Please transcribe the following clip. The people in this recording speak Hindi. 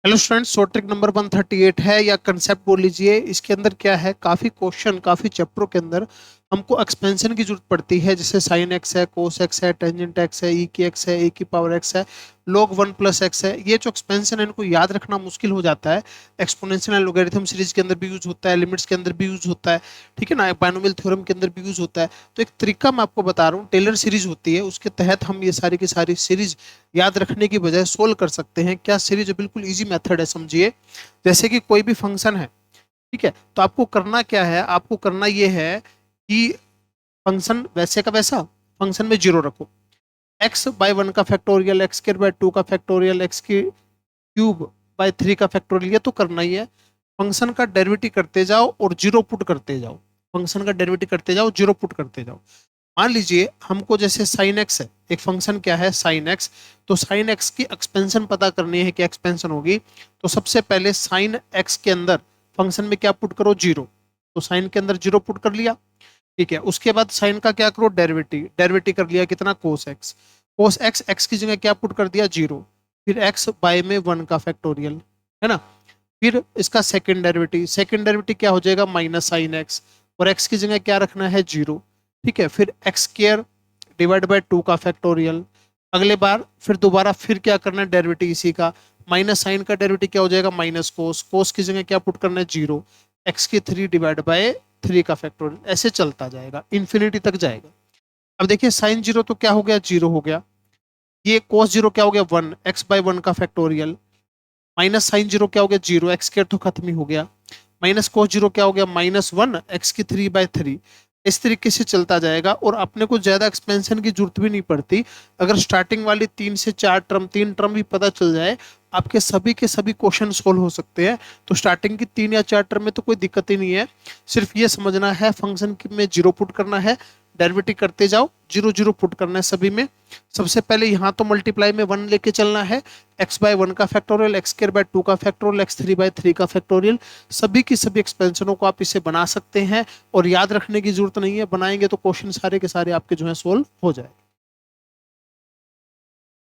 Hello students, short trick number 138 है या कंसेप्ट बोल लीजिए। इसके अंदर क्या है, काफी क्वेश्चन काफी चैप्टरों के अंदर हमको एक्सपेंशन की जरूरत पड़ती है। जैसे साइन एक्स है, कोस एक्स है, टेंजेंट एक्स है, ई की एक्स है, ए की पावर एक्स है, log 1 प्लस एक्स है। ये जो एक्सपेंशन है इनको याद रखना मुश्किल हो जाता है। एक्सपोनेंशियल एंड लॉगरिथम सीरीज के अंदर भी यूज होता है, लिमिट्स के अंदर भी यूज होता है, ठीक है ना, बाइनोमियल थ्योरम के अंदर भी यूज होता है। तो एक तरीका मैं आपको बता रहा हूँ, टेलर सीरीज होती है, उसके तहत हम ये सारी की सारी सीरीज याद रखने की बजाय सोल्व कर सकते हैं। क्या सीरीज, बिल्कुल इजी मेथड है, समझिए। जैसे कि कोई भी फंक्शन है, ठीक है, तो आपको करना क्या है, आपको करना ये है कि फंक्शन वैसे का वैसा फंक्शन में जीरो रखो। एक्स बाय 1 का फैक्टोरियल, एक्स स्क्वायर बाय 2 का फैक्टोरियल, एक्स की क्यूब बाय 3 का फैक्टोरियल, ये तो करना ही है। फंक्शन का डेरिवेटिव करते जाओ और जीरो पुट करते जाओ। फंक्शन का डेरिवेटिव करते जाओ, जीरो पुट करते जाओ। मान लीजिए हमको जैसे साइन एक्स है, एक फंक्शन क्या है साइन एक्स, तो साइन एक्स की एक्सपेंशन पता करनी है, क्या एक्सपेंशन होगी। तो सबसे पहले साइन एक्स के अंदर फंक्शन में क्या पुट करो, जीरो। तो साइन के अंदर जीरो पुट कर लिया, ठीक है। उसके बाद साइन का क्या करो, डेरिवेटिव, डेरिवेटिव कर लिया कितना, cos x. Cos x, x की जगह क्या पुट कर दिया, जीरो। फिर एक्स बाय में 1 का फैक्टोरियल, है ना। फिर इसका सेकंड डेरिवेटिव, सेकंड डेरिवेटिव क्या हो जाएगा, माइनस साइन एक्स, और एक्स की जगह क्या रखना है, जीरो, ठीक है। फिर एक्स स्क्वायर डिवाइड बाय 2 का फैक्टोरियल। अगले बार फिर दोबारा फिर क्या करना है, डेरिवेटिव इसी का। माइनस साइन का डेरिवेटिव क्या हो जाएगा, माइनस कोस, कोस की जगह क्या पुट करना है, जीरो। एक्स की 3 डिवाइड बाय 3 का फैक्टोरियल, ऐसे चलता जाएगा, इन्फिनिटी तक जाएगा। अब देखिए साइन जीरो तो क्या हो गया, जीरो हो गया। ये कोस जीरो क्या हो गया, 1, एक्स बाय 1 का फैक्टोरियल। माइनस साइन जीरो क्या हो गया, जीरो, एक्स स्क्वायर तो खत्म ही हो गया। माइनस कोस जीरो क्या हो गया, -1, एक्स की 3/3। इस तरीके से चलता जाएगा और अपने को ज्यादा एक्सपेंशन की जरूरत भी नहीं पड़ती। अगर स्टार्टिंग वाली 3 से 4 टर्म, 3 टर्म भी पता चल जाए, आपके सभी के सभी क्वेश्चन सोल्व हो सकते हैं। तो स्टार्टिंग की 3 या 4 टर्म में तो कोई दिक्कत ही नहीं है। सिर्फ ये समझना है फंक्शन में जीरो पुट करना है, डेरिवेटिव करते जाओ, जीरो जीरो पुट करना है सभी में। सबसे पहले यहाँ तो मल्टीप्लाई में 1 लेके चलना है, एक्स बाय 1 का फैक्टोरियल, एक्स स्क्वायर बाय 2 का फैक्टोरियल, एक्स 3/3 का फैक्टोरियल। सभी की सभी एक्सपेंशनों को आप इसे बना सकते हैं और याद रखने की जरूरत नहीं है, बनाएंगे तो क्वेश्चन सारे के सारे आपके जो है सोल्व हो जाए।